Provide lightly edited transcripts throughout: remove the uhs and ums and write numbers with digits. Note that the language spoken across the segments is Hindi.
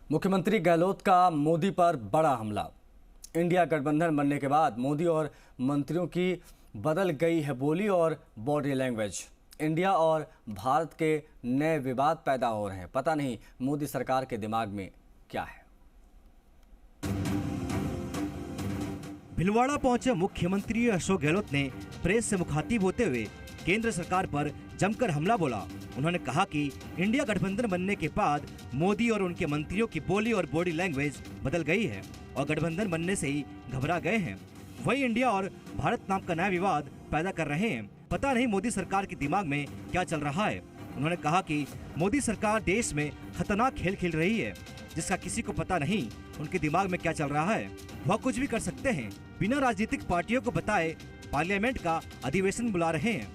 मुख्यमंत्री गहलोत का मोदी पर बड़ा हमला। इंडिया गठबंधन बनने के बाद मोदी और मंत्रियों की बदल गई है बोली और बॉडी लैंग्वेज। इंडिया और भारत के नए विवाद पैदा हो रहे हैं। पता नहीं मोदी सरकार के दिमाग में क्या है। भिलवाड़ा पहुंचे मुख्यमंत्री अशोक गहलोत ने प्रेस से मुखातिब होते हुए केंद्र सरकार पर जमकर हमला बोला। उन्होंने कहा कि इंडिया गठबंधन बनने के बाद मोदी और उनके मंत्रियों की बोली और बॉडी लैंग्वेज बदल गई है और गठबंधन बनने से ही घबरा गए हैं। वही इंडिया और भारत नाम का नया विवाद पैदा कर रहे हैं। पता नहीं मोदी सरकार के दिमाग में क्या चल रहा है। उन्होंने कहा कि मोदी सरकार देश में खतरनाक खेल खेल रही है, जिसका किसी को पता नहीं उनके दिमाग में क्या चल रहा है। वह कुछ भी कर सकते हैं, बिना राजनीतिक पार्टियों को बताए पार्लियामेंट का अधिवेशन बुला रहे हैं।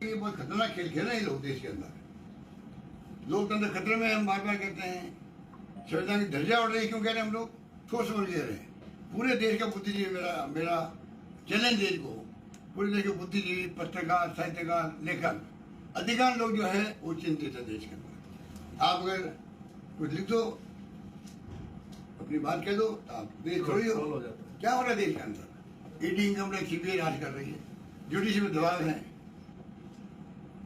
ये बहुत खतरनाक खेल खेल रहे हैं लोग देश के अंदर। लोकतंत्र खतरे में हम बार बार कहते हैं। संविधान की दर्जा उड़ रही है, क्यों कह रहे हैं हम लोग? ठोस समझ कह रहे हैं। पूरे देश का बुद्धिजीवी मेरा चैलेंज देश को, पूरे देश के बुद्धिजीवी, पत्रकार, साहित्यकार, लेखक, अधिकांश लोग जो है वो चिंतित है देश के अंदर। आप अगर कुछ लिख दो, अपनी बात कह दो, आप देश थोड़ी हो क्या हो रहा है देश के अंदर। ईडी, इनकम टैक्स, सीबीआई राज कर रही है, जुडिशरी में दबाव है।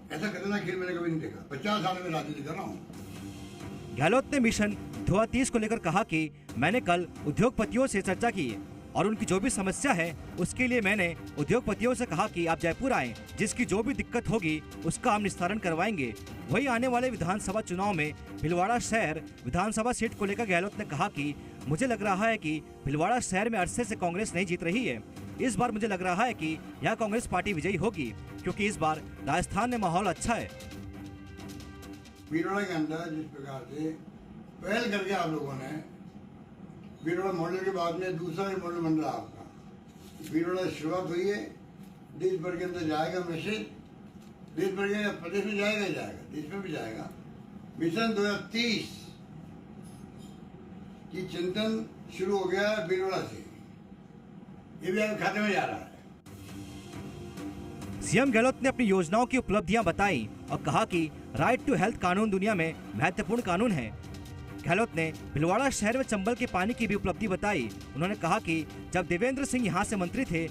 ऐसा खतरनाक खेल मैंने कभी नहीं देखा। 50 साल में राजनीति कर रहा हूँ। गहलोत ने मिशन धुआं 30 को लेकर कहा कि मैंने कल उद्योगपतियों से चर्चा की और उनकी जो भी समस्या है उसके लिए मैंने उद्योगपतियों से कहा कि आप जयपुर आएं, जिसकी जो भी दिक्कत होगी उसका हम निस्तारण करवाएंगे। वही आने वाले विधानसभा चुनाव में भिलवाड़ा शहर विधानसभा सीट को लेकर गहलोत ने कहा कि मुझे लग रहा है कि भिलवाड़ा शहर में अरसे से कांग्रेस नहीं जीत रही है। इस बार मुझे लग रहा है कि यह कांग्रेस पार्टी विजयी होगी, क्योंकि इस बार राजस्थान में माहौल अच्छा है। भिलवाड़ा के अंदर जिस प्रकार से पहल करके आप लोगों ने, भिलवाड़ा मॉडल के बाद में दूसरा मॉडल बन रहा आपका। भिलवाड़ा से शुरुआत हुई है, देश भर के अंदर जाएगा मैसेज, देश भर के प्रदेश में जाएगा ही जाएगा, देश में भी जाएगा। मिशन 2030 की चिंतन शुरू हो गया भिलवाड़ा से, ये भी आपके खाते में जा रहा है। सीएम गहलोत ने अपनी योजनाओं की उपलब्धियां बताई और कहा कि राइट टू हेल्थ कानून दुनिया में महत्वपूर्ण कानून है। गहलोत ने भिलवाड़ा शहर में चंबल के पानी की भी उपलब्धि बताई। उन्होंने कहा कि जब देवेंद्र सिंह यहाँ से मंत्री थे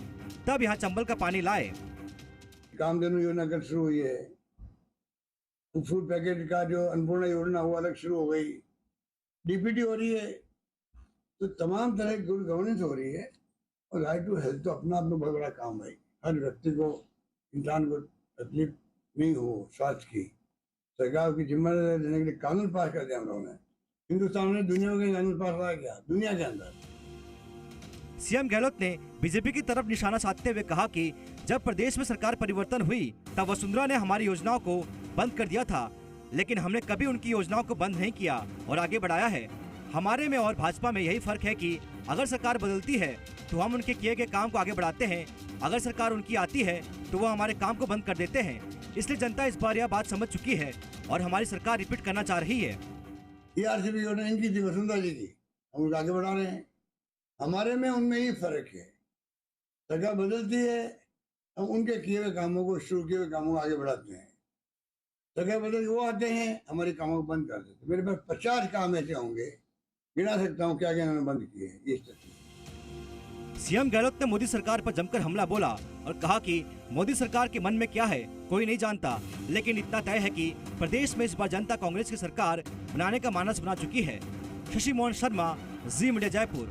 तब यहाँ चंबल का पानी लाए। कामधेनु योजना कल शुरू हुई है। फूड पैकेट का जो अन्नपूर्णा योजना वो अलग शुरू हो गई। डीपीटी हो रही है, तो तमाम तरह की गुड गवर्नेंस हो रही है। और राइट टू हेल्थ तो अपना आप में बहुत बड़ा काम है। हर व्यक्ति को, इंसान को तकलीफ नहीं हो स्वास्थ्य की, सरकार की जिम्मेदारी देने के लिए कानून पास कर दिया हम लोगों ने। हिंदुस्तान में दुनिया में कानून पास हुआ क्या दुनिया के अंदर? सीएम गहलोत ने बीजेपी की तरफ निशाना साधते हुए कहा कि जब प्रदेश में सरकार परिवर्तन हुई तब वसुंधरा ने हमारी योजनाओं को बंद कर दिया था, लेकिन हमने कभी उनकी योजनाओं को बंद नहीं किया और आगे बढ़ाया है। हमारे में और भाजपा में यही फर्क है कि अगर सरकार बदलती है तो हम उनके किए गए काम को आगे बढ़ाते हैं, अगर सरकार उनकी आती है तो वो हमारे काम को बंद कर देते हैं। इसलिए जनता इस बार यह बात समझ चुकी है और हमारी सरकार रिपीट करना चाह रही है। टीआरसीपी योजना इनकी थी, वसुंधरा जी की, हम उनको आगे बढ़ा रहे हैं। हमारे में उनमें ही फर्क है। सरकार बदलती है, हम उनके किए हुए कामों को, शुरू किए हुए कामों को आगे बढ़ाते हैं। सरकार बदल के वो आते हैं, हमारे कामों को बंद कर देते हैं। मेरे पास 50 काम ऐसे होंगे, गिना सकता हूँ क्या क्या इन्होंने बंद किए हैं। इस तरह सीएम गहलोत ने मोदी सरकार पर जमकर हमला बोला और कहा कि मोदी सरकार के मन में क्या है कोई नहीं जानता, लेकिन इतना तय है कि प्रदेश में इस बार जनता कांग्रेस की सरकार बनाने का मानस बना चुकी है। शशि मोहन शर्मा, जी मीडिया, जयपुर।